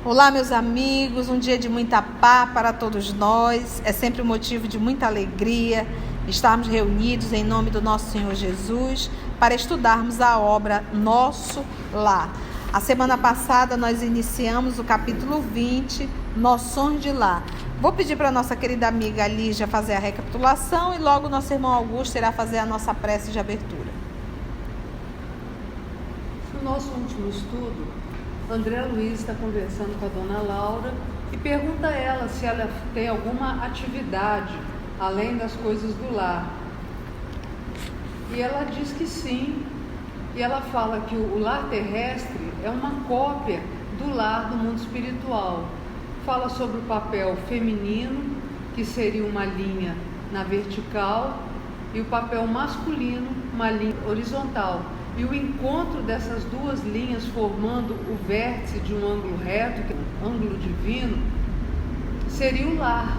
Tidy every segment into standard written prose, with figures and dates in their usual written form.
Olá, meus amigos, um dia de muita paz para todos nós. É sempre um motivo de muita alegria estarmos reunidos em nome do nosso Senhor Jesus para estudarmos a obra Nosso Lar. A semana passada nós iniciamos o capítulo 20, Noções de Lar. Vou pedir para a nossa querida amiga Lígia fazer a recapitulação e logo nosso irmão Augusto irá fazer a nossa prece de abertura. No nosso último estudo, André Luiz está conversando com a dona Laura e pergunta a ela se ela tem alguma atividade além das coisas do lar. E ela diz que sim. E ela fala que o lar terrestre é uma cópia do lar do mundo espiritual. Fala sobre o papel feminino, que seria uma linha na vertical, e o papel masculino, uma linha horizontal. E o encontro dessas duas linhas formando o vértice de um ângulo reto, que é um ângulo divino, seria o lar,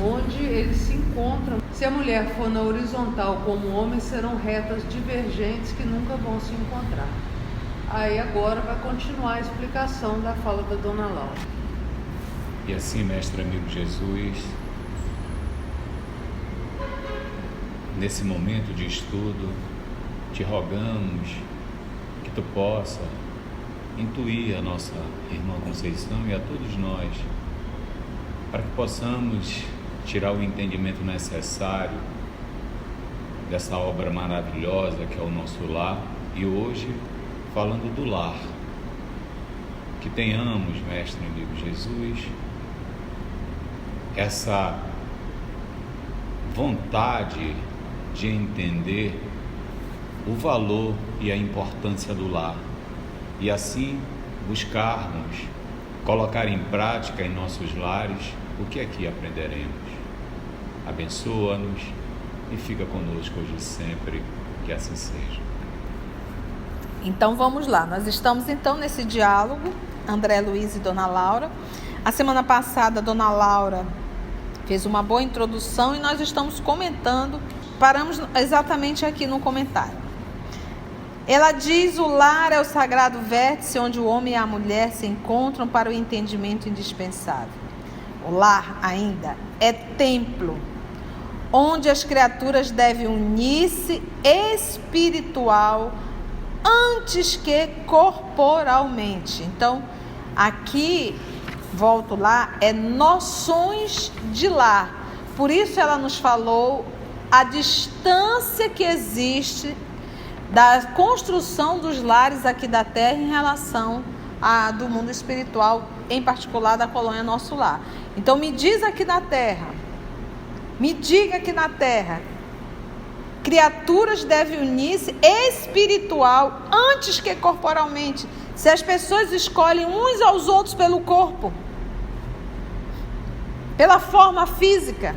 onde eles se encontram. Se a mulher for na horizontal como o homem, serão retas divergentes que nunca vão se encontrar. Aí agora vai continuar a explicação da fala da dona Laura. E assim, mestre amigo Jesus, nesse momento de estudo, te rogamos que tu possa intuir a nossa irmã Conceição e a todos nós, para que possamos tirar o entendimento necessário dessa obra maravilhosa que é o nosso lar. E hoje, falando do lar, que tenhamos, mestre amigo Jesus, essa vontade de entender o valor e a importância do lar, e assim buscarmos colocar em prática em nossos lares o que aqui aprenderemos. Abençoa-nos e fica conosco hoje e sempre, que assim seja. Então vamos lá, nós estamos então nesse diálogo, André Luiz e Dona Laura. A semana passada a Dona Laura fez uma boa introdução e nós estamos comentando, paramos exatamente aqui no comentário. Ela diz: o lar é o sagrado vértice onde o homem e a mulher se encontram para o entendimento indispensável. O lar ainda é templo, onde as criaturas devem unir-se espiritual antes que corporalmente. Então, aqui, volto lá, é noções de lar. Por isso ela nos falou a distância que existe da construção dos lares aqui da Terra em relação a do mundo espiritual, em particular da colônia Nosso Lar. Então me diz aqui na Terra, me diga aqui na Terra, criaturas devem unir-se espiritual antes que corporalmente. Se as pessoas escolhem uns aos outros pelo corpo, pela forma física,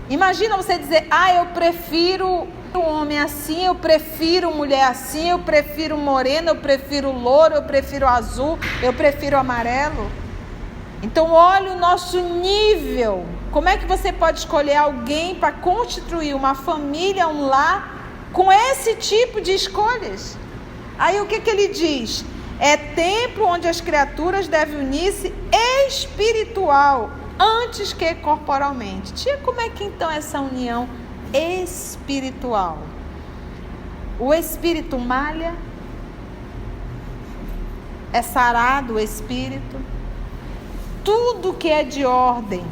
imagina você dizer: eu prefiro um homem assim, eu prefiro mulher assim, eu prefiro moreno, eu prefiro louro, eu prefiro azul, eu prefiro amarelo. Então olha o nosso nível. Como é que você pode escolher alguém para constituir uma família, um lar, com esse tipo de escolhas? Aí o que ele diz? É templo onde as criaturas devem unir-se espiritual antes que corporalmente. Tia, como é que então essa união espiritual? O espírito malha, é sarado o espírito. Tudo que é de ordem,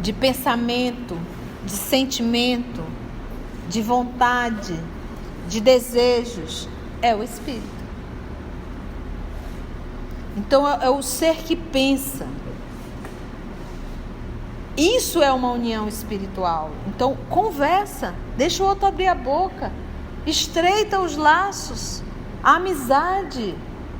de pensamento, de sentimento, de vontade, de desejos, é o espírito. Então é o ser que pensa. Isso é uma união espiritual. Então conversa, deixa o outro abrir a boca, estreita os laços, a amizade,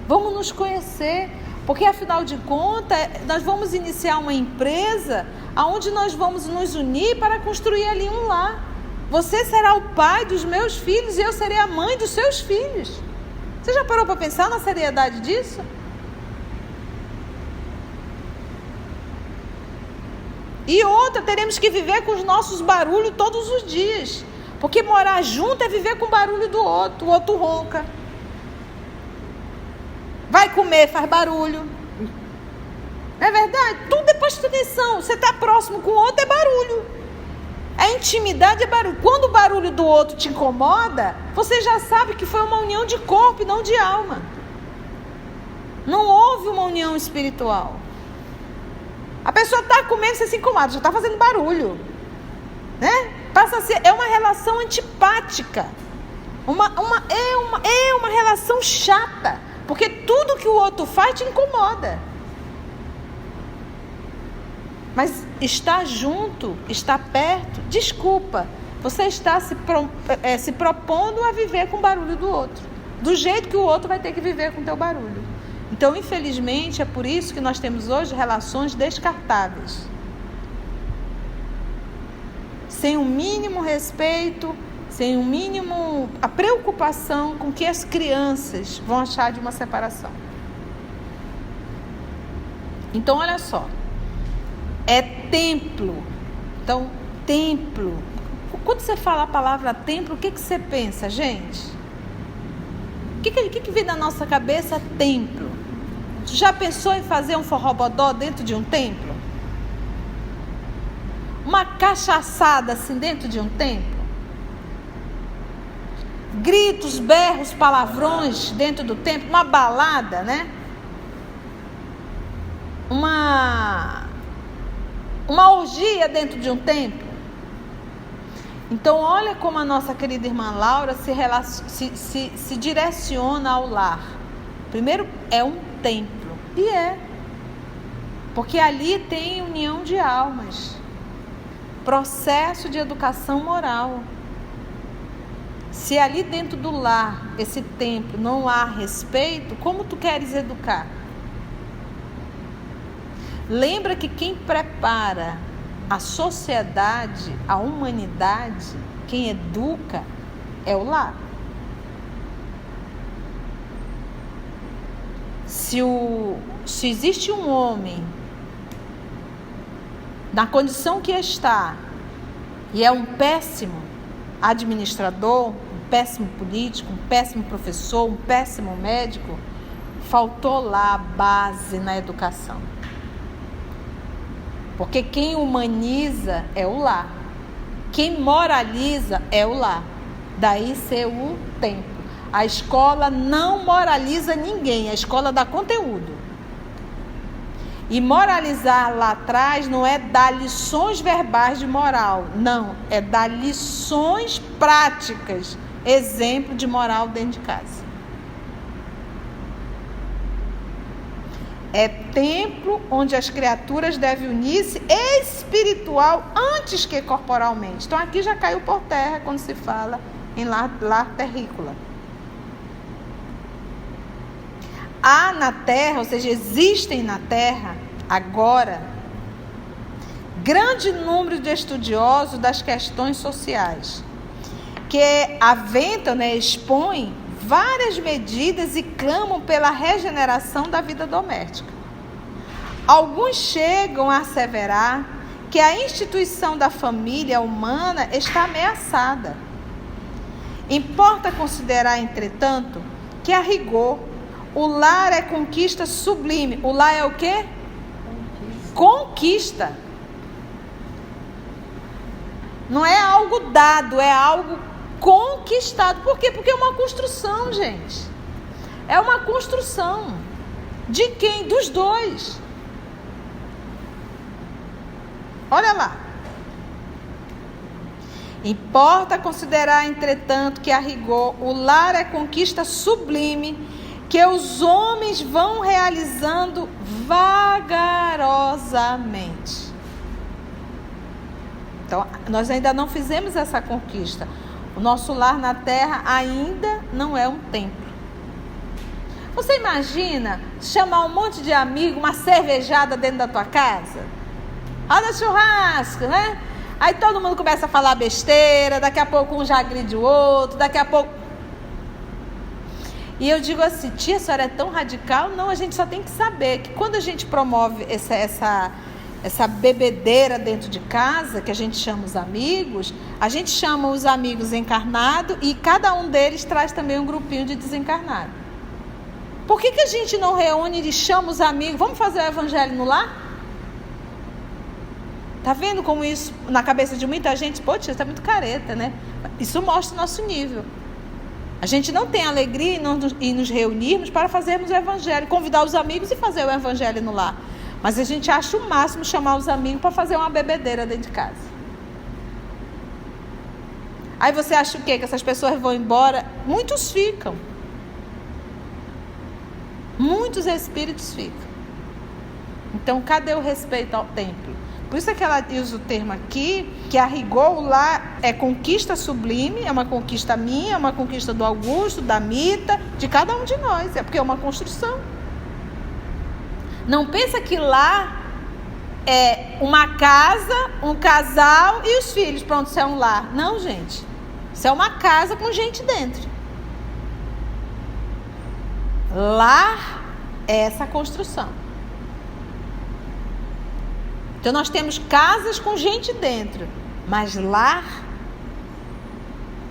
vamos nos conhecer, porque afinal de contas nós vamos iniciar uma empresa onde nós vamos nos unir para construir ali um lar. Você será o pai dos meus filhos e eu serei a mãe dos seus filhos. Você já parou para pensar na seriedade disso? E outra, teremos que viver com os nossos barulhos todos os dias. Porque morar junto é viver com o barulho do outro. O outro ronca. Vai comer, faz barulho. Não é verdade? Tudo é posto atenção. Você está próximo com o outro, é barulho. A intimidade é barulho. Quando o barulho do outro te incomoda, você já sabe que foi uma união de corpo e não de alma. Não houve uma união espiritual. A pessoa está comendo, você se incomoda, já está fazendo barulho. Né? Passa a ser, é uma relação antipática. É uma relação chata. Porque tudo que o outro faz te incomoda. Mas estar junto, estar perto, desculpa. Você está se propondo a viver com o barulho do outro. Do jeito que o outro vai ter que viver com o teu barulho. Então, infelizmente, é por isso que nós temos hoje relações descartáveis. Sem o mínimo respeito, sem o mínimo a preocupação com que as crianças vão achar de uma separação. Então, olha só. É templo. Então, templo. Quando você fala a palavra templo, o que você pensa, gente? O que vem na nossa cabeça? Templo. Já pensou em fazer um forrobodó dentro de um templo? Uma cachaçada assim dentro de um templo? Gritos, berros, palavrões dentro do templo? Uma balada, né? Uma orgia dentro de um templo? Então, olha como a nossa querida irmã Laura se direciona ao lar. Primeiro, é um templo. E porque ali tem união de almas. Processo de educação moral. Se ali dentro do lar, esse templo, não há respeito, como tu queres educar? Lembra que quem prepara a sociedade, a humanidade, quem educa é o lar. Se existe um homem na condição que está e é um péssimo administrador, um péssimo político, um péssimo professor, um péssimo médico, faltou lá a base na educação. Porque quem humaniza é o lar. Quem moraliza é o lar. Daí ser o templo. A escola não moraliza ninguém. A escola dá conteúdo. E moralizar lá atrás não é dar lições verbais de moral. Não. É dar lições práticas. Exemplo de moral dentro de casa. É templo onde as criaturas devem unir-se espiritual antes que corporalmente. Então aqui já caiu por terra quando se fala em lar terrícola. Há na terra, ou seja, existem na terra agora grande número de estudiosos das questões sociais que aventam, expõem várias medidas e clamam pela regeneração da vida doméstica. Alguns chegam a asseverar que a instituição da família humana está ameaçada. Importa considerar, entretanto, que a rigor, o lar é conquista sublime. O lar é o quê? Conquista. Não é algo dado, é algo conquistado. Por quê? Porque é uma construção, gente. É uma construção. De quem? Dos dois. Olha lá. Importa considerar, entretanto, que a rigor o lar é conquista sublime que os homens vão realizando vagarosamente. Então, nós ainda não fizemos essa conquista. O nosso lar na terra ainda não é um templo. Você imagina chamar um monte de amigo, uma cervejada dentro da tua casa? Olha o churrasco, né? Aí todo mundo começa a falar besteira, daqui a pouco um já agride o outro, daqui a pouco... E eu digo assim, tia, a senhora é tão radical? Não, a gente só tem que saber que quando a gente promove essa bebedeira dentro de casa, que a gente chama os amigos, a gente chama os amigos encarnados e cada um deles traz também um grupinho de desencarnado. Por que a gente não reúne e chama os amigos? Vamos fazer o evangelho no lar? Tá vendo como isso, na cabeça de muita gente, poxa, isso é muito careta, né? Isso mostra o nosso nível. A gente não tem alegria em nos reunirmos para fazermos o evangelho, convidar os amigos e fazer o evangelho no lar. Mas a gente acha o máximo chamar os amigos para fazer uma bebedeira dentro de casa. Aí você acha o quê? Que essas pessoas vão embora? Muitos ficam. Muitos espíritos ficam. Então, cadê o respeito ao templo? Por isso é que ela usa o termo aqui, que a rigor o lar é conquista sublime, é uma conquista minha, é uma conquista do Augusto, da Mita, de cada um de nós. É porque é uma construção. Não pensa que lá é uma casa, um casal e os filhos. Pronto, isso é um lar. Não, gente. Isso é uma casa com gente dentro. Lar é essa construção. Então nós temos casas com gente dentro, mas lar,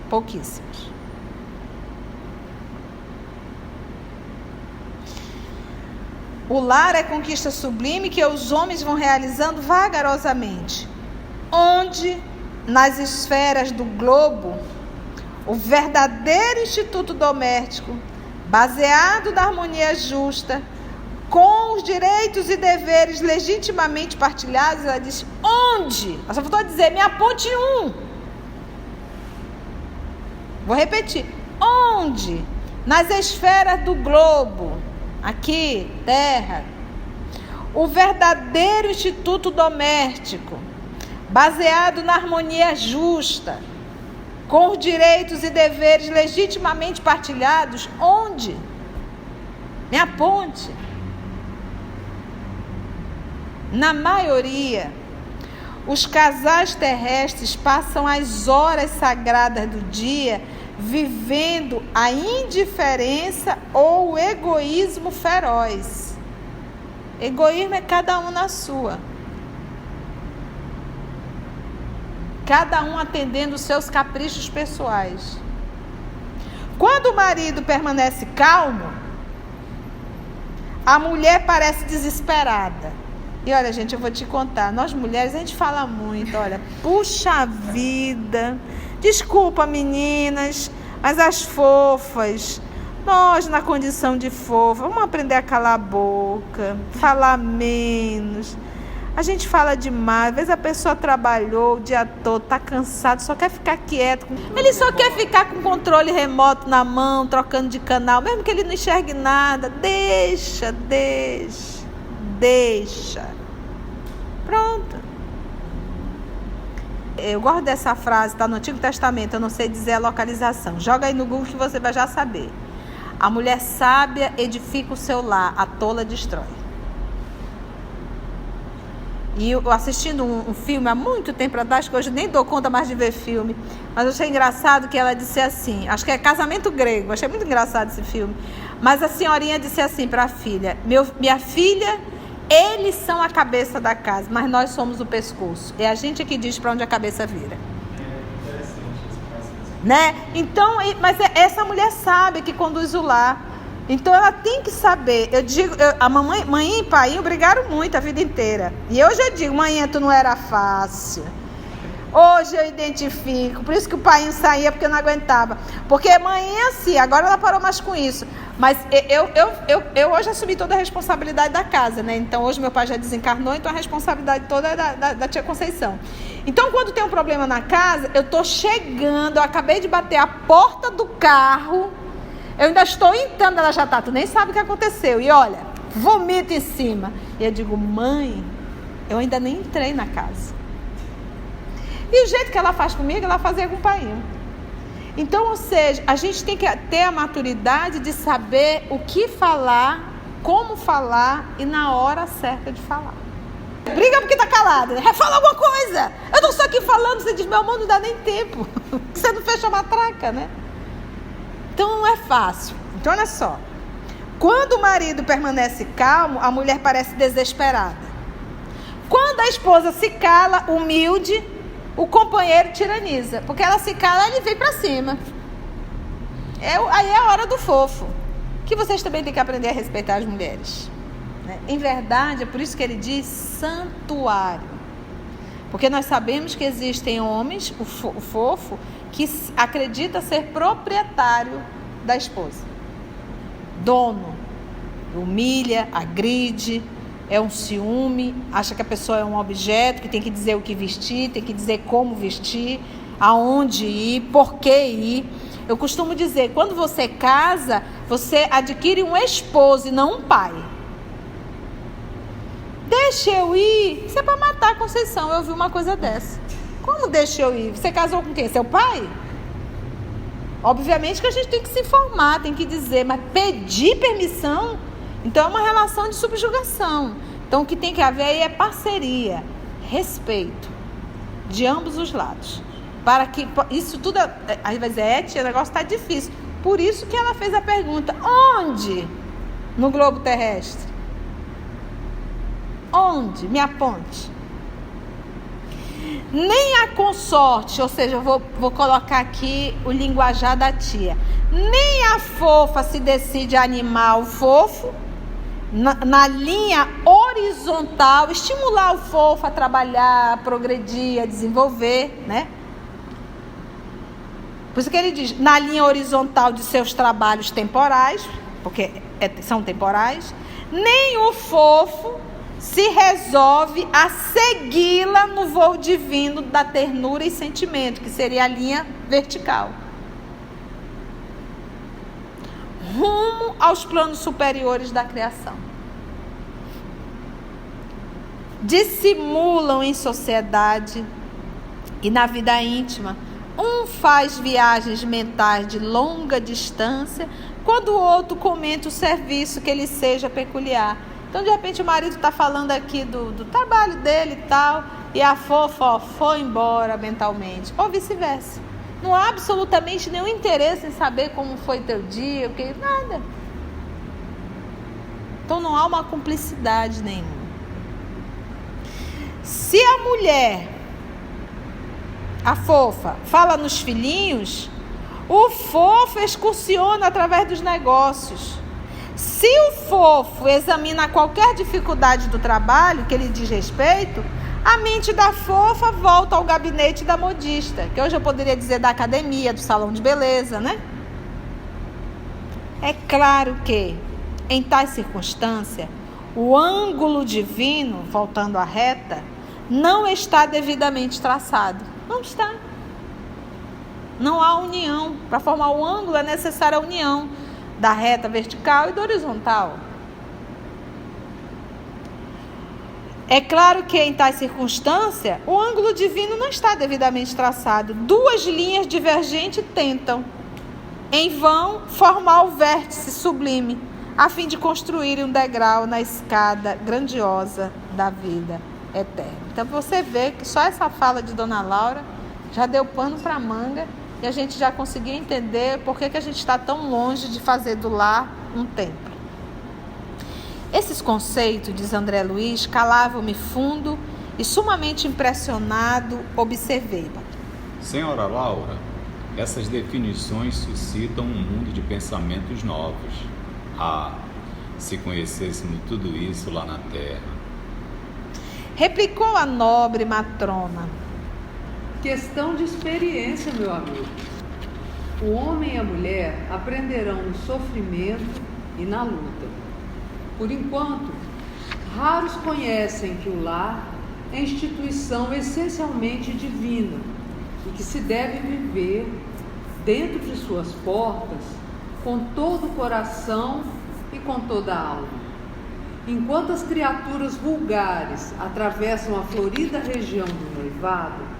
pouquíssimos. O lar é conquista sublime que os homens vão realizando vagarosamente, onde, nas esferas do globo, o verdadeiro instituto doméstico, baseado na harmonia justa, com os direitos e deveres legitimamente partilhados, ela diz, onde? Eu só vou dizer, me aponte um. Vou repetir, onde? Nas esferas do globo, aqui, terra, o verdadeiro instituto doméstico, baseado na harmonia justa, com os direitos e deveres legitimamente partilhados, onde? Me aponte. Na maioria, os casais terrestres passam as horas sagradas do dia vivendo a indiferença ou o egoísmo feroz. Egoísmo é cada um na sua. Cada um atendendo os seus caprichos pessoais. Quando o marido permanece calmo, a mulher parece desesperada. E olha, gente, eu vou te contar, nós mulheres, a gente fala muito, olha, puxa vida, desculpa meninas, mas as fofas, nós na condição de fofa, vamos aprender a calar a boca, falar menos. A gente fala demais, às vezes a pessoa trabalhou o dia todo, tá cansado, só quer ficar quieto. Ele só quer ficar com o controle remoto na mão, trocando de canal, mesmo que ele não enxergue nada. Deixa. Pronto. Eu gosto dessa frase, está no Antigo Testamento, eu não sei dizer a localização. Joga aí no Google que você vai já saber. A mulher sábia edifica o seu lar, a tola destrói. E eu assistindo um filme há muito tempo atrás, que hoje nem dou conta mais de ver filme, mas eu achei engraçado que ela disse assim, acho que é Casamento Grego, achei muito engraçado esse filme, mas a senhorinha disse assim para a filha, minha filha, eles são a cabeça da casa, mas nós somos o pescoço, é a gente que diz para onde a cabeça vira. Né? Então, mas essa mulher sabe que conduz o lar. Então ela tem que saber. Eu digo, a mãe e pai brigaram muito a vida inteira. E hoje eu digo, mãe, tu não era fácil. Hoje eu identifico. Por isso que o pai saía, porque eu não aguentava. Porque mãe é assim, agora ela parou mais com isso. Mas eu hoje assumi toda a responsabilidade da casa, né? Então hoje meu pai já desencarnou, então a responsabilidade toda é da tia Conceição. Então quando tem um problema na casa, eu tô chegando, eu acabei de bater a porta do carro. Eu ainda estou entrando, ela já está, tu nem sabe o que aconteceu. E olha, vomita em cima. E eu digo, mãe, eu ainda nem entrei na casa. E o jeito que ela faz comigo, ela fazia com o pai. Então, ou seja, a gente tem que ter a maturidade de saber o que falar, como falar e na hora certa de falar. Briga porque tá calada, né? Fala alguma coisa. Eu não estou aqui falando, você diz, meu amor, não dá nem tempo. Você não fecha a matraca, né? Então não é fácil. Então olha só. Quando o marido permanece calmo, a mulher parece desesperada. Quando Quando a esposa se cala, humilde, o companheiro tiraniza. Porque ela se cala, ele vem para cima. Aí é a hora do fofo. Que vocês também têm que aprender a respeitar as mulheres. Né? Em verdade, é por isso que ele diz santuário. Porque nós sabemos que existem homens, o fofo, que acredita ser proprietário da esposa. Dono. Humilha, agride, é um ciúme, acha que a pessoa é um objeto, que tem que dizer o que vestir, tem que dizer como vestir, aonde ir, por que ir. Eu costumo dizer, quando você casa, você adquire um esposo e não um pai. Deixa eu ir. Isso é para matar a Conceição. Eu ouvi uma coisa dessa. Como deixa eu ir? Você casou com quem? Seu pai? Obviamente que a gente tem que se informar, tem que dizer, mas pedir permissão, então é uma relação de subjugação. Então o que tem que haver aí é parceria, respeito de ambos os lados. Para que isso tudo, aí vai dizer, tia, o negócio está difícil. Por isso que ela fez a pergunta, onde? No globo terrestre. Onde? Me aponte. Nem a consorte, ou seja, eu vou colocar aqui o linguajar da tia. Nem a fofa se decide animar o fofo na linha horizontal, estimular o fofo a trabalhar, a progredir, a desenvolver, né? Por isso que ele diz, na linha horizontal de seus trabalhos temporais, porque são temporais, nem o fofo se resolve a segui-la no voo divino da ternura e sentimento, que seria a linha vertical. Rumo aos planos superiores da criação. Dissimulam em sociedade e na vida íntima. Um faz viagens mentais de longa distância, quando o outro comenta o serviço que lhe seja peculiar. Então, de repente, o marido está falando aqui do trabalho dele e tal, e a fofa foi embora mentalmente, ou vice-versa. Não há absolutamente nenhum interesse em saber como foi teu dia, nada. Então, não há uma cumplicidade nenhuma. Se a mulher, a fofa, fala nos filhinhos, o fofo excursiona através dos negócios. Se o fofo examina qualquer dificuldade do trabalho que lhe diz respeito, a mente da fofa volta ao gabinete da modista, que hoje eu poderia dizer da academia, do salão de beleza, né? É claro que, em tais circunstâncias, o ângulo divino, voltando à reta, não está devidamente traçado. Não está. Não há união. Para formar o ângulo é necessária a união da reta vertical e da horizontal. É claro que em tais circunstâncias, o ângulo divino não está devidamente traçado. Duas linhas divergentes tentam, em vão, formar o vértice sublime, a fim de construir um degrau na escada grandiosa da vida eterna. Então você vê que só essa fala de Dona Laura já deu pano para manga, e a gente já conseguiu entender por que a gente está tão longe de fazer do lar um templo. Esses conceitos, diz André Luiz, calavam-me fundo e sumamente impressionado, observei. Senhora Laura, essas definições suscitam um mundo de pensamentos novos. Se conhecêssemos tudo isso lá na terra. Replicou a nobre matrona. Questão de experiência, meu amigo. O homem e a mulher aprenderão no sofrimento e na luta. Por enquanto, raros conhecem que o lar é instituição essencialmente divina e que se deve viver dentro de suas portas com todo o coração e com toda a alma. Enquanto as criaturas vulgares atravessam a florida região do noivado,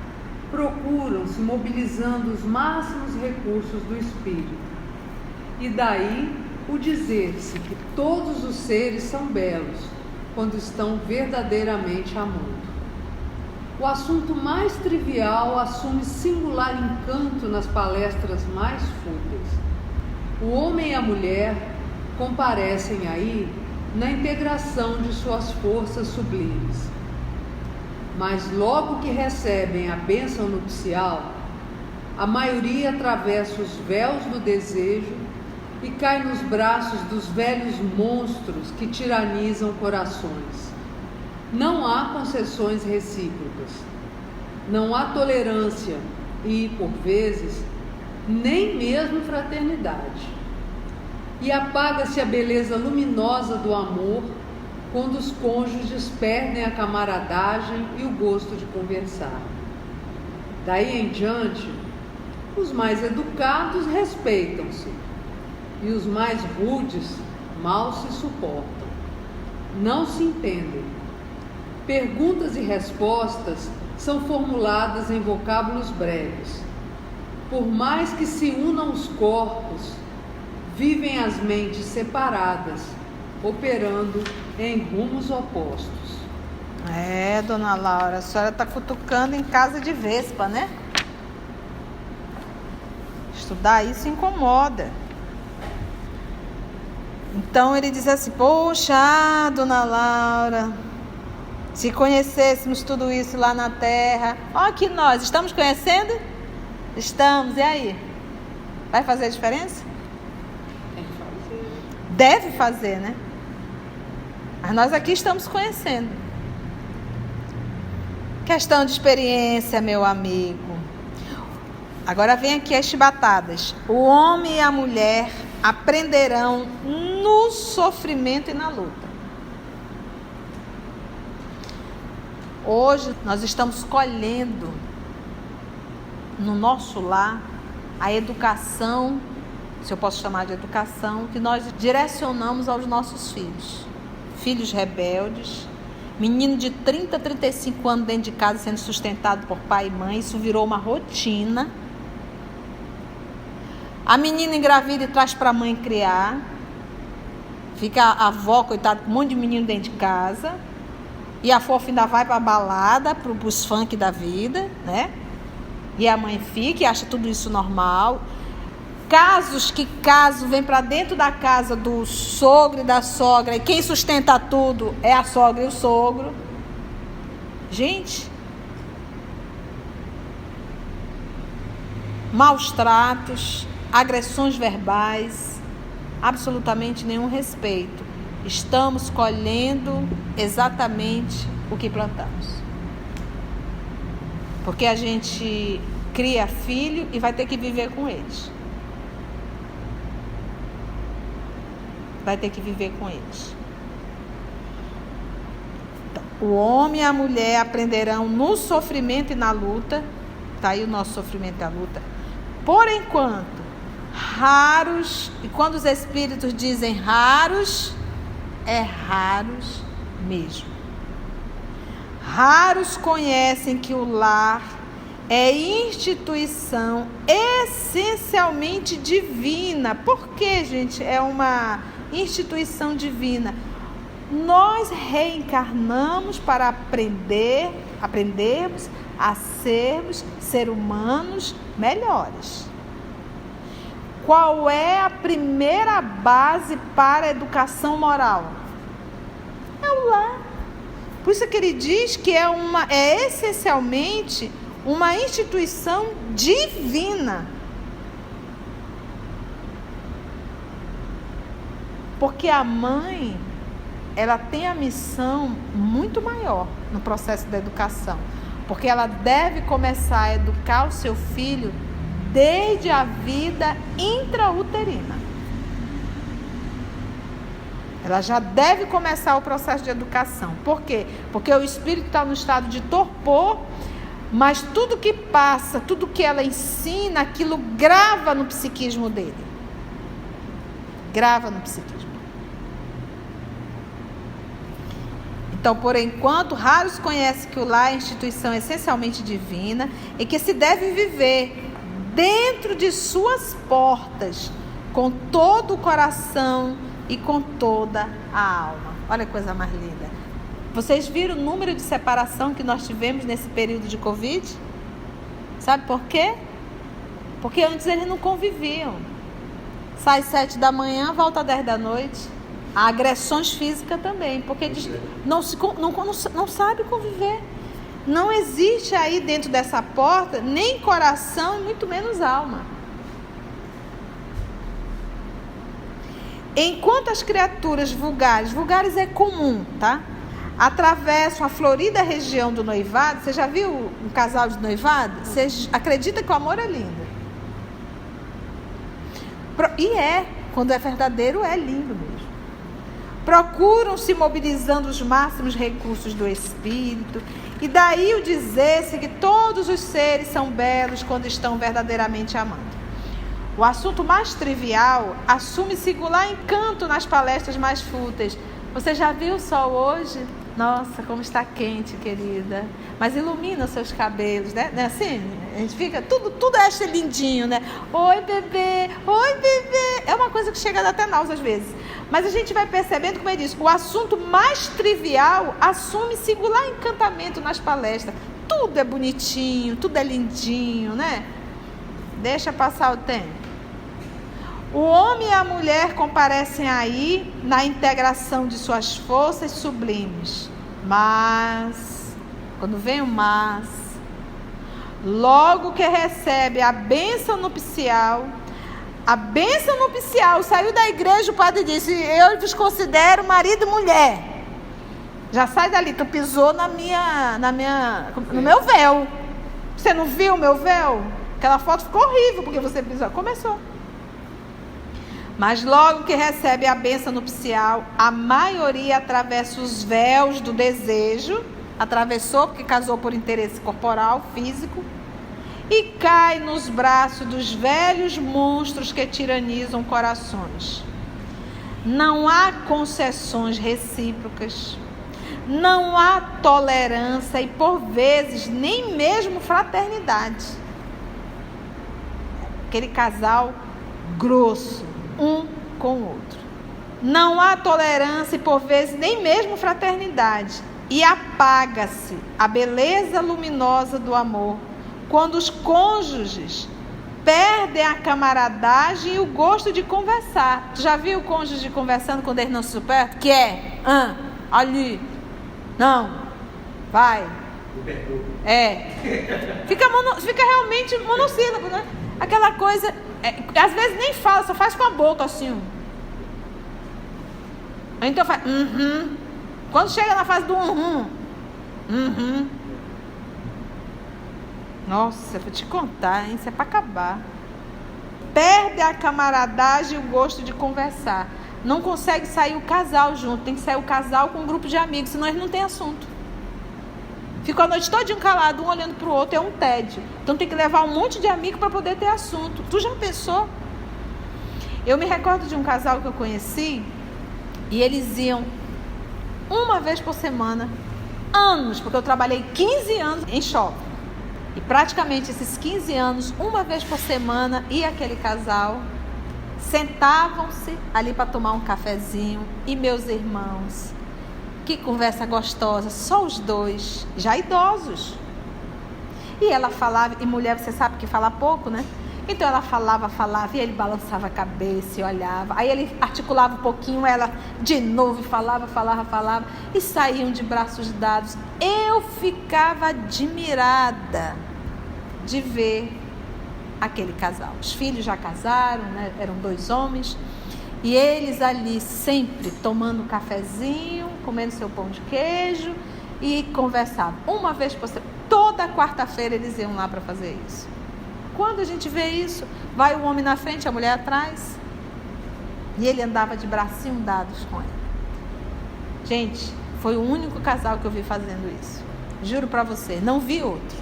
procuram se mobilizando os máximos recursos do espírito. E daí o dizer-se que todos os seres são belos quando estão verdadeiramente amando. O assunto mais trivial assume singular encanto nas palestras mais fúteis. O homem e a mulher comparecem aí na integração de suas forças sublimes. mas logo que recebem a bênção nupcial, a maioria atravessa os véus do desejo e cai nos braços dos velhos monstros que tiranizam corações. Não há concessões recíprocas, não há tolerância e, por vezes, nem mesmo fraternidade. E apaga-se a beleza luminosa do amor quando os cônjuges perdem a camaradagem e o gosto de conversar. Daí em diante, os mais educados respeitam-se e os mais rudes mal se suportam. Não se entendem. Perguntas e respostas são formuladas em vocábulos breves. Por mais que se unam os corpos, vivem as mentes separadas, operando em rumos opostos. Dona Laura, a senhora está cutucando em casa de vespa, né? Estudar isso incomoda. Então ele diz assim: poxa, Dona Laura, se conhecêssemos tudo isso lá na Terra. Ó, que nós estamos conhecendo? Estamos, e aí? Vai fazer diferença? Deve fazer, né? Mas nós aqui estamos conhecendo. Questão de experiência, meu amigo. Agora vem aqui as chibatadas. O homem e a mulher aprenderão no sofrimento e na luta. Hoje nós estamos colhendo no nosso lar a educação, se eu posso chamar de educação, que nós direcionamos aos nossos filhos. Filhos rebeldes, menino de 30, 35 anos dentro de casa sendo sustentado por pai e mãe, isso virou uma rotina. A menina engravida e traz para a mãe criar. Fica a avó, coitada, com um monte de menino dentro de casa. E a fofa ainda vai para a balada, para os funk da vida, né? E a mãe fica e acha tudo isso normal. Casos vem para dentro da casa do sogro e da sogra, e quem sustenta tudo é a sogra e o sogro. Gente, maus tratos, agressões verbais, absolutamente nenhum respeito. Estamos colhendo exatamente o que plantamos. Porque a gente cria filho e vai ter que viver com eles. Vai ter que viver com eles. Então, o homem e a mulher aprenderão no sofrimento e na luta. Está aí o nosso sofrimento e a luta. Por enquanto, raros, e quando os espíritos dizem raros, é raros mesmo. Raros conhecem que o lar é instituição essencialmente divina. Por que, gente, é uma instituição divina? Nós reencarnamos para aprendermos a sermos seres humanos melhores. Qual é a primeira base para a educação moral? É o lar. Por isso que ele diz que é essencialmente uma instituição divina. Porque a mãe, ela tem a missão muito maior no processo da educação. Porque ela deve começar a educar o seu filho desde a vida intrauterina. Ela já deve começar o processo de educação. Por quê? Porque o espírito está no estado de torpor, mas tudo que passa, tudo que ela ensina, aquilo grava no psiquismo dele. Grava no psiquismo. Então, por enquanto, raros conhecem que o lar é instituição essencialmente divina e que se deve viver dentro de suas portas, com todo o coração e com toda a alma. Olha que coisa mais linda. Vocês viram o número de separação que nós tivemos nesse período de Covid? Sabe por quê? Porque antes eles não conviviam. Sai 7 da manhã, volta 10 da noite. Há agressões físicas também, porque eles não sabem conviver. Não existe aí dentro dessa porta nem coração e muito menos alma. Enquanto as criaturas vulgares é comum, tá? Atravessam a florida região do noivado. Você já viu um casal de noivado? Você acredita que o amor é lindo. E quando é verdadeiro, é lindo mesmo. Procuram se mobilizando os máximos recursos do espírito. E daí o dizer-se que todos os seres são belos quando estão verdadeiramente amando. O assunto mais trivial assume singular encanto nas palestras mais fúteis. Você já viu o sol hoje? Nossa, como está quente, querida. Mas ilumina os seus cabelos, né? Não é assim? A gente fica, tudo acha lindinho, né? Oi, bebê. Oi, bebê. É uma coisa que chega a dar até náusea às vezes. Mas a gente vai percebendo, como ele diz, o assunto mais trivial assume singular encantamento nas palestras. Tudo é bonitinho, tudo é lindinho, né? Deixa passar o tempo. O homem e a mulher comparecem aí na integração de suas forças sublimes. Mas, quando vem o mas, logo que recebe a bênção nupcial, saiu da igreja, o padre disse: eu vos considero marido e mulher. Já sai dali, tu pisou no meu véu. Você não viu o meu véu? Aquela foto ficou horrível porque você pisou. Começou. Mas logo que recebe a bênção nupcial, a maioria atravessa os véus do desejo, atravessou porque casou por interesse corporal, físico, e cai nos braços dos velhos monstros que tiranizam corações. Não há concessões recíprocas, não há tolerância e, por vezes, nem mesmo fraternidade. Aquele casal grosso, um com o outro. Não há tolerância e, por vezes, nem mesmo fraternidade. E apaga-se a beleza luminosa do amor quando os cônjuges perdem a camaradagem e o gosto de conversar. Tu já viu o cônjuge conversando quando eles não se suportam? Que é? Ali. Não. Vai. Fica realmente monossílabo, né? Aquela coisa... às vezes nem fala, só faz com a boca assim. Então faz Quando chega na fase do nossa, vou te contar, hein? Isso é para acabar. Perde a camaradagem e o gosto de conversar. Não consegue sair o casal junto. Tem que sair o casal com um grupo de amigos, senão eles não têm assunto. Ficou a noite todinha calado, um olhando para o outro, é um tédio. Então tem que levar um monte de amigo para poder ter assunto. Tu já pensou? Eu me recordo de um casal que eu conheci, e eles iam uma vez por semana, anos, porque eu trabalhei 15 anos em shopping. E praticamente esses 15 anos, uma vez por semana, ia aquele casal, sentavam-se ali para tomar um cafezinho, e meus irmãos... Que conversa gostosa, só os dois, já idosos. E ela falava, e mulher, você sabe que fala pouco, né? Então ela falava, e ele balançava a cabeça e olhava. Aí ele articulava um pouquinho, ela de novo falava, e saíam de braços dados. Eu ficava admirada de ver aquele casal. Os filhos já casaram, né? Eram 2 homens. E eles ali sempre tomando um cafezinho, comendo seu pão de queijo e conversavam. Uma vez por semana, toda quarta-feira eles iam lá para fazer isso. Quando a gente vê isso, vai o homem na frente, a mulher atrás. E ele andava de bracinho dados com ela. Gente, foi o único casal que eu vi fazendo isso. Juro para você, não vi outro.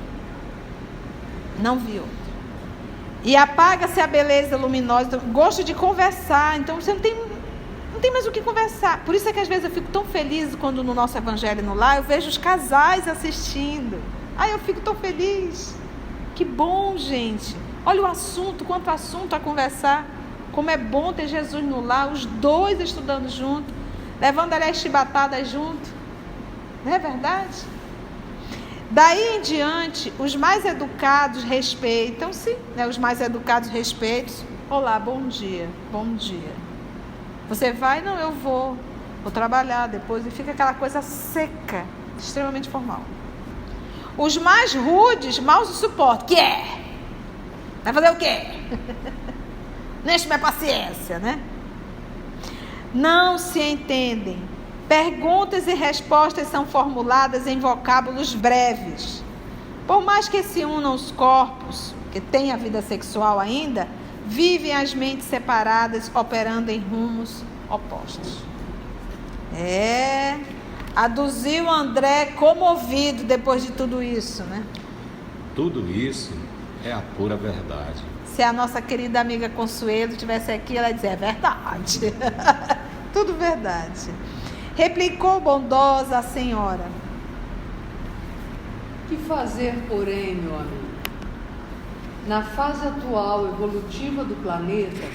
E apaga-se a beleza luminosa, gosto de conversar. Então você não tem mais o que conversar. Por isso é que às vezes eu fico tão feliz quando no nosso Evangelho no Lar eu vejo os casais assistindo. Ai, eu fico tão feliz. Que bom, gente. Olha o assunto, quanto assunto a conversar. Como é bom ter Jesus no lar, os 2 estudando junto, levando ali as chibatadas junto. Não é verdade? Daí em diante, os mais educados respeitam-se, né? Os mais educados respeitam-se. Olá, bom dia. Você vai? Não, eu vou trabalhar depois. E fica aquela coisa seca, extremamente formal. Os mais rudes mal se suportam. Que é? Vai fazer o quê? Não enche minha paciência, né? Não se entendem. Perguntas e respostas são formuladas em vocábulos breves. Por mais que se unam os corpos, que têm a vida sexual ainda, vivem as mentes separadas, operando em rumos opostos. Aduziu André comovido depois de tudo isso, né? Tudo isso é a pura verdade. Se a nossa querida amiga Consuelo estivesse aqui, ela ia dizer, é verdade. Tudo verdade. Replicou bondosa a senhora. Que fazer, porém, meu amigo? Na fase atual evolutiva do planeta,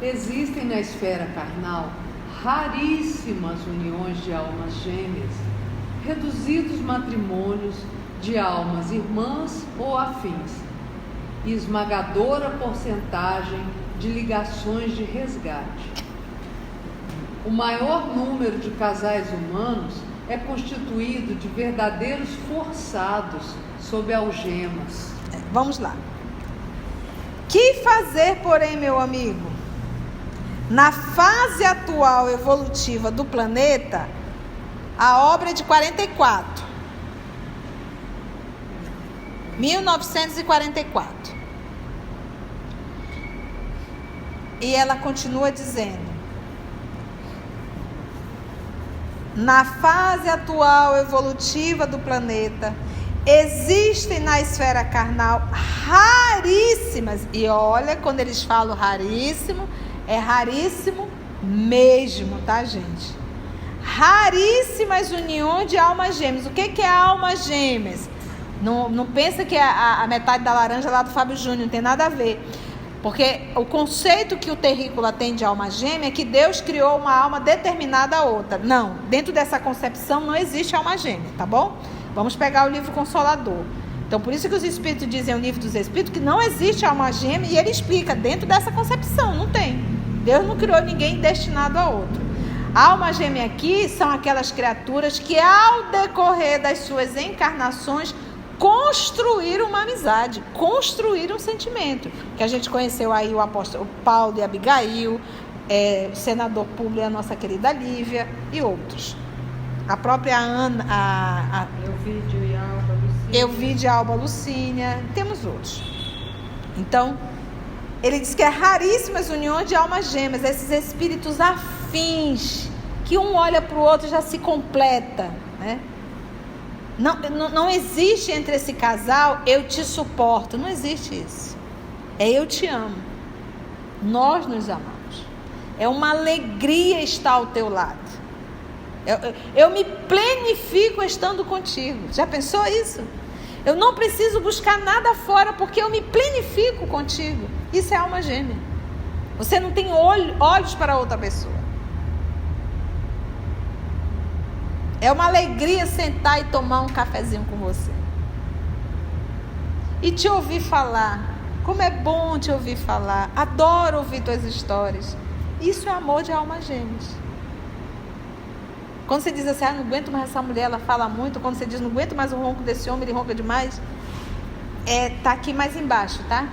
existem na esfera carnal raríssimas uniões de almas gêmeas, reduzidos matrimônios de almas irmãs ou afins, e esmagadora porcentagem de ligações de resgate. O maior número de casais humanos é constituído de verdadeiros forçados sob algemas. Vamos lá. Que fazer, porém, meu amigo? Na fase atual evolutiva do planeta, a obra é de 44. 1944. E ela continua dizendo: na fase atual evolutiva do planeta, existem na esfera carnal raríssimas, e olha, quando eles falam raríssimo, é raríssimo mesmo, tá, gente? Raríssimas uniões de almas gêmeas. O que é almas gêmeas? Não pensa que é a metade da laranja lá do Fábio Júnior, não tem nada a ver. Porque o conceito que o terrícola tem de alma gêmea é que Deus criou uma alma determinada a outra. Não, dentro dessa concepção não existe alma gêmea, tá bom? Vamos pegar o livro Consolador. Então, por isso que os Espíritos dizem no livro dos Espíritos que não existe alma gêmea, e ele explica dentro dessa concepção, não tem. Deus não criou ninguém destinado a outro. A alma gêmea aqui são aquelas criaturas que, ao decorrer das suas encarnações, construíram uma amizade, construíram um sentimento. Que a gente conheceu aí o apóstolo Paulo e Abigail, o senador Públio, a nossa querida Lívia e outros. A própria Ana, Euvídia e Alba Lucínia, temos outros. Então, ele diz que é raríssimas uniões de almas gêmeas, esses espíritos afins, que um olha para o outro e já se completa, né? Não existe entre esse casal, eu te suporto, não existe isso. É eu te amo. Nós nos amamos. É uma alegria estar ao teu lado. Eu me plenifico estando contigo. Já pensou isso? Eu não preciso buscar nada fora, porque eu me plenifico contigo. Isso é alma gêmea. Você não tem olhos para outra pessoa. É uma alegria sentar e tomar um cafezinho com você. E te ouvir falar. Como é bom te ouvir falar. Adoro ouvir tuas histórias. Isso é amor de almas gêmeas. Quando você diz assim, não aguento mais essa mulher, ela fala muito. Quando você diz, não aguento mais o ronco desse homem, ele ronca demais. Tá aqui mais embaixo, tá?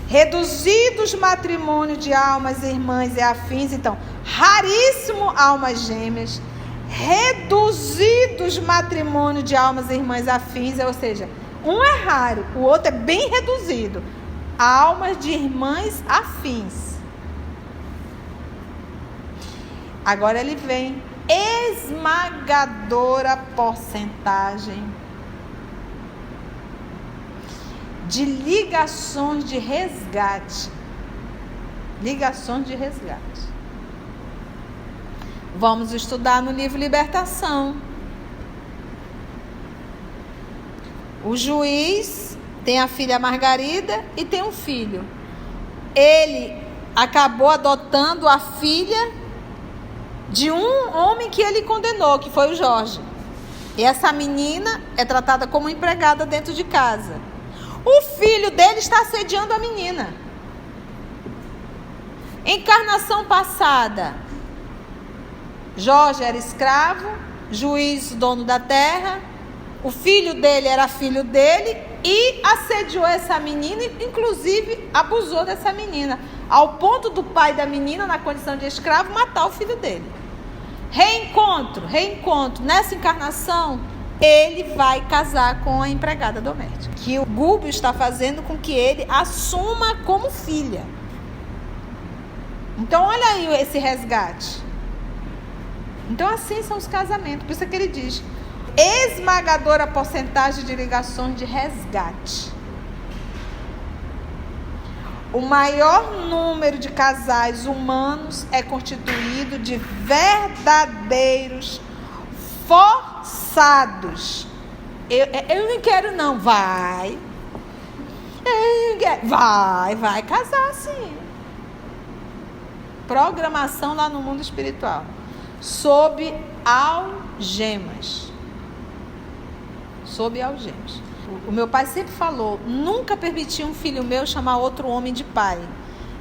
Reduzidos matrimônio de almas irmãs e afins. Então, raríssimo almas gêmeas. Reduzidos matrimônio de almas irmãs afins. Ou seja, um é raro, o outro é bem reduzido. Almas de irmãs afins. Agora ele vem. Esmagadora porcentagem de ligações de resgate. Ligações de resgate. Vamos estudar no livro Libertação. O juiz tem a filha Margarida e tem um filho. Ele acabou adotando a filha de um homem que ele condenou, que foi o Jorge. E essa menina é tratada como empregada dentro de casa. O filho dele está assediando a menina. Encarnação passada, Jorge era escravo, juiz, dono da terra, o filho dele era filho dele e assediou essa menina, inclusive abusou dessa menina, ao ponto do pai da menina, na condição de escravo, matar o filho dele. Reencontro. Nessa encarnação, ele vai casar com a empregada doméstica, que o Gúbio está fazendo com que ele assuma como filha. Então, olha aí esse resgate. Então, assim são os casamentos. Por isso que ele diz: esmagadora porcentagem de ligações de resgate. O maior número de casais humanos é constituído de verdadeiros forçados. Eu não quero não. Vai casar sim. Programação lá no mundo espiritual. Sob algemas. O meu pai sempre falou: nunca permiti um filho meu chamar outro homem de pai.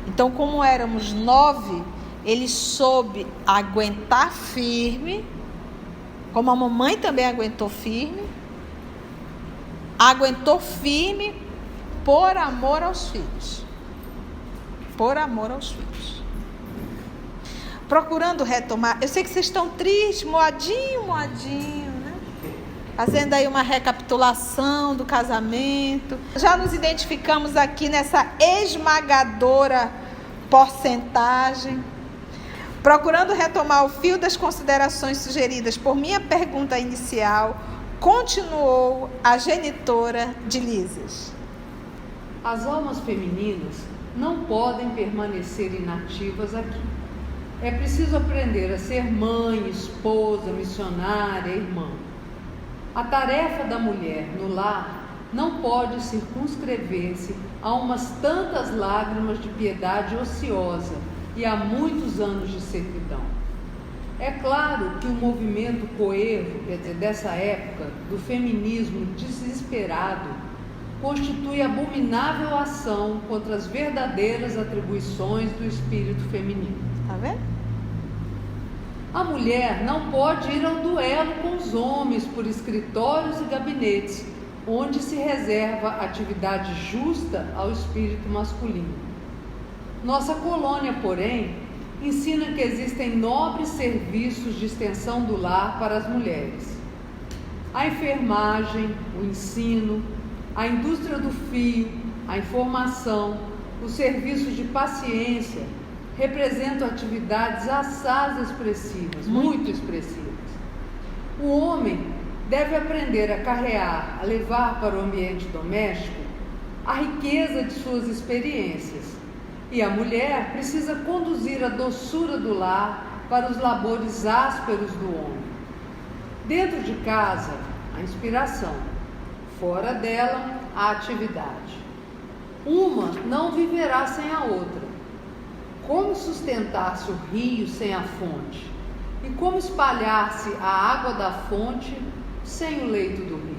Então, como éramos 9, ele soube aguentar firme, como a mamãe também aguentou firme por amor aos filhos. Procurando retomar. Eu sei que vocês estão tristes, moadinho, né? Fazendo aí uma recapitulação do casamento. Já nos identificamos aqui nessa esmagadora porcentagem. Procurando retomar o fio das considerações sugeridas por minha pergunta inicial, continuou a genitora de Lísias. As almas femininas não podem permanecer inativas aqui. É preciso aprender a ser mãe, esposa, missionária, irmã. A tarefa da mulher no lar não pode circunscrever-se a umas tantas lágrimas de piedade ociosa e a muitos anos de servidão. É claro que o movimento coevo, dessa época, do feminismo desesperado, constitui abominável ação contra as verdadeiras atribuições do espírito feminino. Tá vendo? A mulher não pode ir ao duelo com os homens por escritórios e gabinetes, onde se reserva atividade justa ao espírito masculino. Nossa colônia, porém, ensina que existem nobres serviços de extensão do lar para as mulheres. A enfermagem, o ensino, a indústria do fio, a informação, os serviços de paciência representam atividades assaz expressivas, muito expressivas. O homem deve aprender a carrear, a levar para o ambiente doméstico a riqueza de suas experiências, e a mulher precisa conduzir a doçura do lar para os labores ásperos do homem. Dentro de casa, a inspiração, fora dela, a atividade. Uma não viverá sem a outra. Como sustentar-se o rio sem a fonte? E como espalhar-se a água da fonte sem o leito do rio?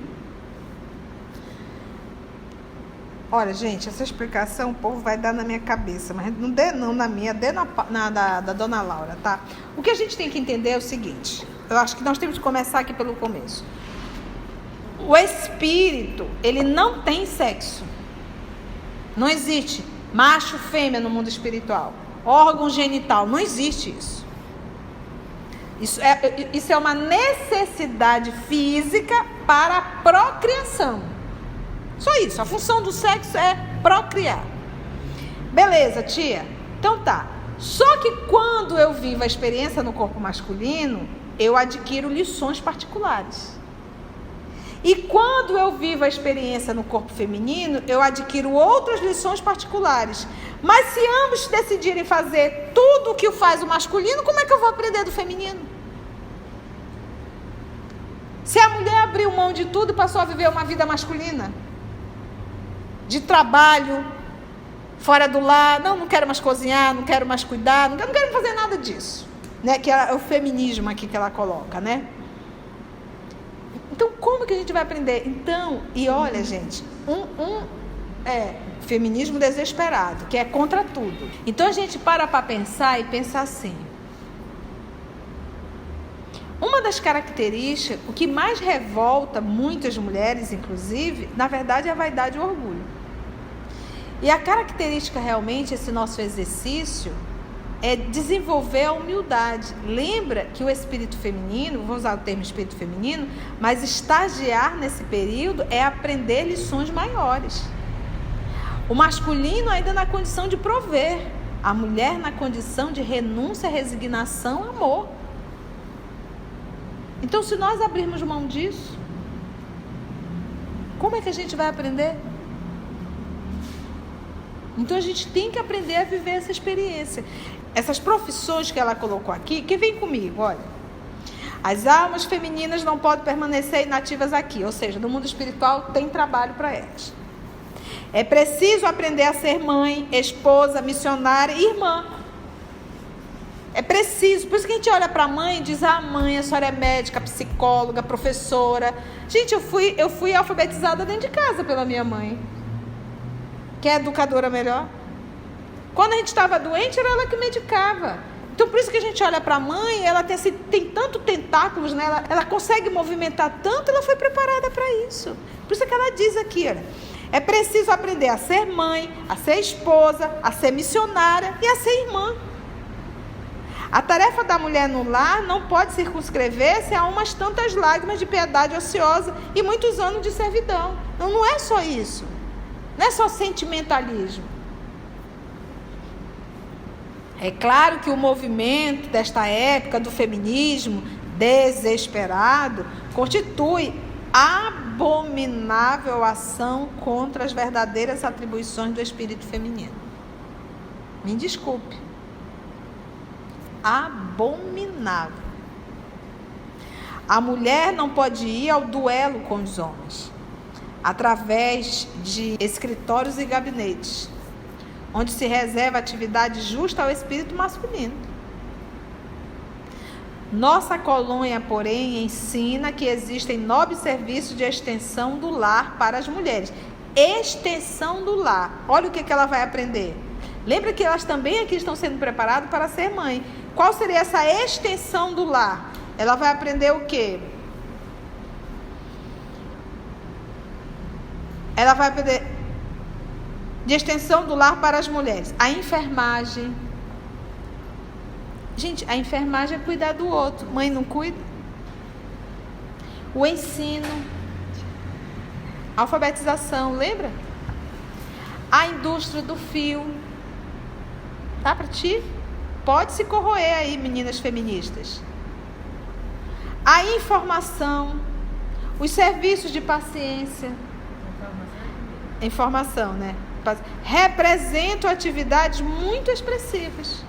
Olha, gente, essa explicação o povo vai dar na minha cabeça, mas não dê não na minha, dê da Dona Laura, tá? O que a gente tem que entender é o seguinte: eu acho que nós temos que começar aqui pelo começo. O espírito, ele não tem sexo. Não existe macho, fêmea no mundo espiritual. Órgão genital, não existe isso. Isso é uma necessidade física para a procriação. Só isso, a função do sexo é procriar. Beleza, tia? Então tá. Só que quando eu vivo a experiência no corpo masculino, eu adquiro lições particulares. E quando eu vivo a experiência no corpo feminino, eu adquiro outras lições particulares. Mas se ambos decidirem fazer tudo o que faz o masculino, como é que eu vou aprender do feminino? Se a mulher abriu mão de tudo e passou a viver uma vida masculina, de trabalho, fora do lar, não quero mais cozinhar, não quero mais cuidar, não quero fazer nada disso, né? Que é o feminismo aqui que ela coloca, né? Então, como que a gente vai aprender? Então, e olha, gente, feminismo desesperado, que é contra tudo. Então, a gente para pensar e pensa assim: Uma das características, o que mais revolta muitas mulheres, inclusive, na verdade é a vaidade e o orgulho. E a característica realmente, esse nosso exercício, é desenvolver a humildade. Lembra que o espírito feminino, vou usar o termo espírito feminino, mas estagiar nesse período é aprender lições maiores. O masculino ainda na condição de prover, a mulher na condição de renúncia, resignação, amor. Então, se nós abrirmos mão disso, como é que a gente vai aprender? Então, a gente tem que aprender a viver essa experiência. Essas profissões que ela colocou aqui, que vem comigo, olha. As almas femininas não podem permanecer inativas aqui, ou seja, no mundo espiritual tem trabalho para elas. É preciso aprender a ser mãe, esposa, missionária e irmã. É preciso, por isso que a gente olha para a mãe e diz, mãe, a senhora é médica, psicóloga, professora. Gente, eu fui alfabetizada dentro de casa pela minha mãe, que é educadora melhor. Quando a gente estava doente, era ela que medicava. Então, por isso que a gente olha para a mãe, ela tem tanto tentáculos nela, ela consegue movimentar tanto, ela foi preparada para isso. Por isso que ela diz aqui, olha, é preciso aprender a ser mãe, a ser esposa, a ser missionária e a ser irmã. A tarefa da mulher no lar não pode circunscrever-se a umas tantas lágrimas de piedade ociosa e muitos anos de servidão. Não é só isso. Não é só sentimentalismo. É claro que o movimento desta época do feminismo desesperado constitui abominável ação contra as verdadeiras atribuições do espírito feminino. Me desculpe. Abominável. A mulher não pode ir ao duelo com os homens através de escritórios e gabinetes, onde se reserva atividade justa ao espírito masculino. Nossa colônia, porém, ensina que existem nobres serviços de extensão do lar para as mulheres. Extensão do lar. Olha o que ela vai aprender. Lembra que elas também aqui estão sendo preparadas para ser mãe. Qual seria essa extensão do lar? Ela vai aprender o quê? Ela vai aprender de extensão do lar para as mulheres. A enfermagem. Gente, a enfermagem é cuidar do outro. Mãe não cuida? O ensino. A alfabetização, lembra? A indústria do fio. Tá para ti? Pode se corroer aí, meninas feministas. A informação, os serviços de paciência. Informação, né? Representam atividades muito expressivas.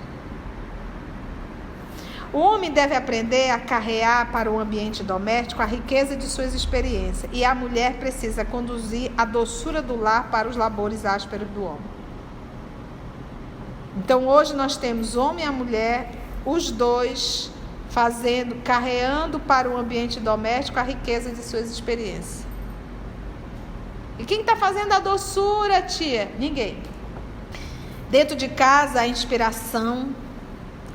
O homem deve aprender a carrear para o ambiente doméstico a riqueza de suas experiências. E a mulher precisa conduzir a doçura do lar para os labores ásperos do homem. Então, hoje nós temos homem e a mulher, os dois carreando para o ambiente doméstico a riqueza de suas experiências. E quem está fazendo a doçura, tia? Ninguém. Dentro de casa, a inspiração,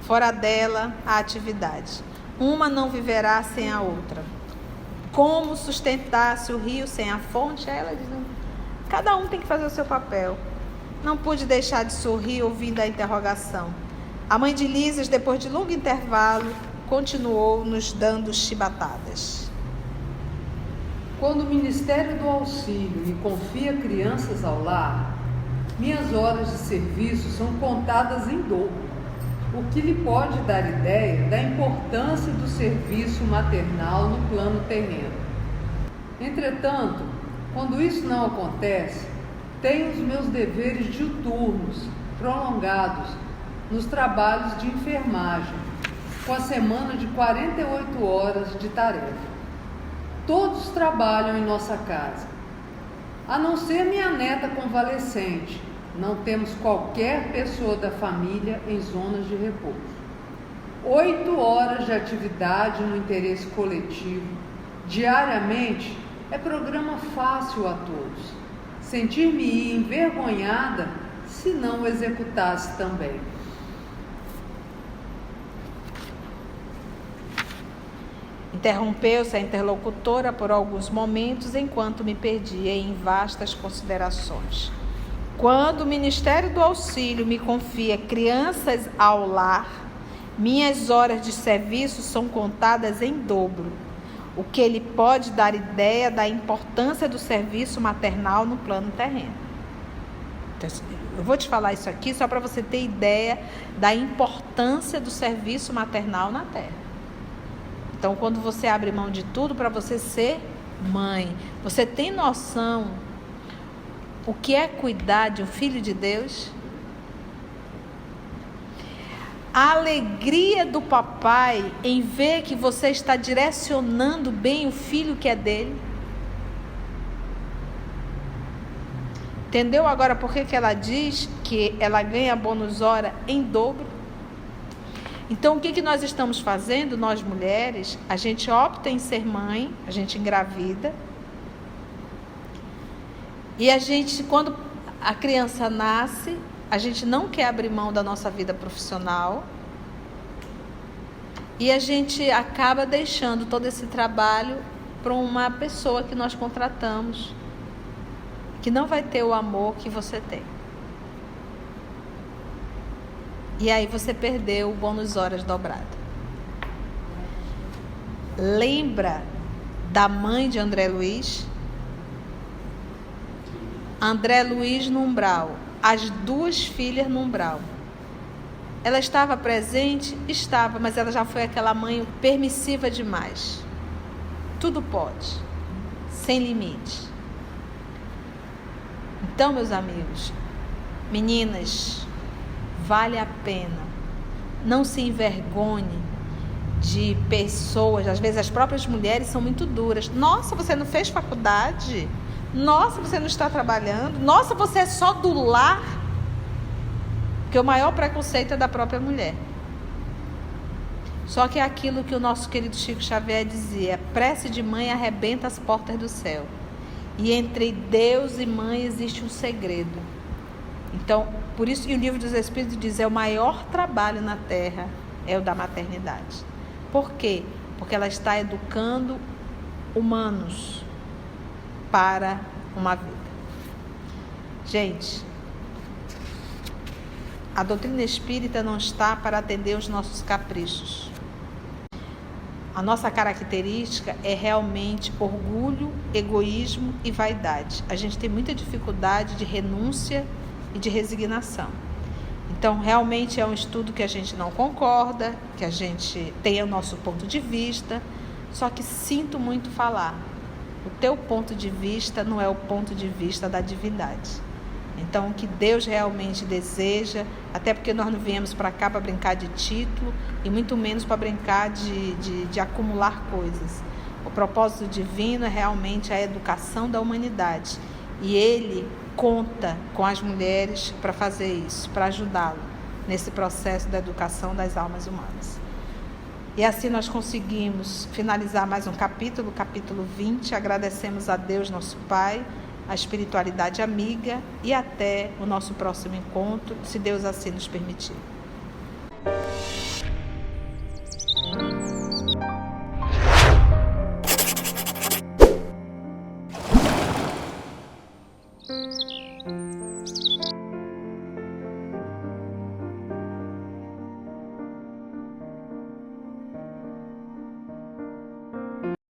fora dela, a atividade. Uma não viverá sem a outra. Como sustentar-se o rio sem a fonte? Ela diz, cada um tem que fazer o seu papel. Não pude deixar de sorrir ouvindo a interrogação. A mãe de Lísias, depois de longo intervalo, continuou nos dando chibatadas. Quando o Ministério do Auxílio me confia crianças ao lar, minhas horas de serviço são contadas em dobro, o que lhe pode dar ideia da importância do serviço maternal no plano terreno. Entretanto, quando isso não acontece, tenho os meus deveres diuturnos, prolongados, nos trabalhos de enfermagem, com a semana de 48 horas de tarefa. Todos trabalham em nossa casa. A não ser minha neta convalescente, não temos qualquer pessoa da família em zonas de repouso. 8 horas de atividade no interesse coletivo, diariamente, é programa fácil a todos. Sentir-me envergonhada se não o executasse também. Interrompeu-se a interlocutora por alguns momentos, enquanto me perdia em vastas considerações. Quando o Ministério do Auxílio me confia crianças ao lar, minhas horas de serviço são contadas em dobro, o que lhe pode dar ideia da importância do serviço maternal no plano terreno. Então, eu vou te falar isso aqui só para você ter ideia da importância do serviço maternal na terra. Então, quando você abre mão de tudo para você ser mãe, você tem noção o que é cuidar de um filho de Deus? A alegria do papai em ver que você está direcionando bem o filho que é dele. Entendeu agora por que ela diz que ela ganha bônus hora em dobro? Então, o que nós estamos fazendo, nós mulheres? A gente opta em ser mãe, a gente engravida. E a gente, quando a criança nasce, a gente não quer abrir mão da nossa vida profissional. E a gente acaba deixando todo esse trabalho para uma pessoa que nós contratamos, que não vai ter o amor que você tem. E aí você perdeu o bônus horas dobrado. Lembra da mãe de André Luiz? André Luiz no umbral, as 2 filhas no umbral. Ela estava presente? Estava, mas ela já foi aquela mãe permissiva demais. Tudo pode, sem limite. Então, meus amigos, meninas, vale a pena. Não se envergonhe de pessoas, às vezes as próprias mulheres são muito duras. Nossa, você não fez faculdade? Nossa, você não está trabalhando? Nossa, você é só do lar? Porque o maior preconceito é da própria mulher. Só que é aquilo que o nosso querido Chico Xavier dizia: prece de mãe arrebenta as portas do céu. E entre Deus e mãe existe um segredo. Então, por isso que o Livro dos Espíritos diz: é o maior trabalho na terra, é o da maternidade. Por quê? Porque ela está educando humanos para uma vida. Gente, a doutrina espírita não está para atender os nossos caprichos. A nossa característica é realmente orgulho, egoísmo e vaidade. A gente tem muita dificuldade de renúncia e de resignação. Então, realmente é um estudo que a gente não concorda, que a gente tem o nosso ponto de vista, só que sinto muito falar. O teu ponto de vista não é o ponto de vista da divindade. Então, o que Deus realmente deseja, até porque nós não viemos para cá para brincar de título e muito menos para brincar de acumular coisas. O propósito divino é realmente a educação da humanidade. E Ele conta com as mulheres para fazer isso, para ajudá-lo nesse processo da educação das almas humanas. E assim nós conseguimos finalizar mais um capítulo, capítulo 20. Agradecemos a Deus, nosso Pai, a espiritualidade amiga, e até o nosso próximo encontro, se Deus assim nos permitir.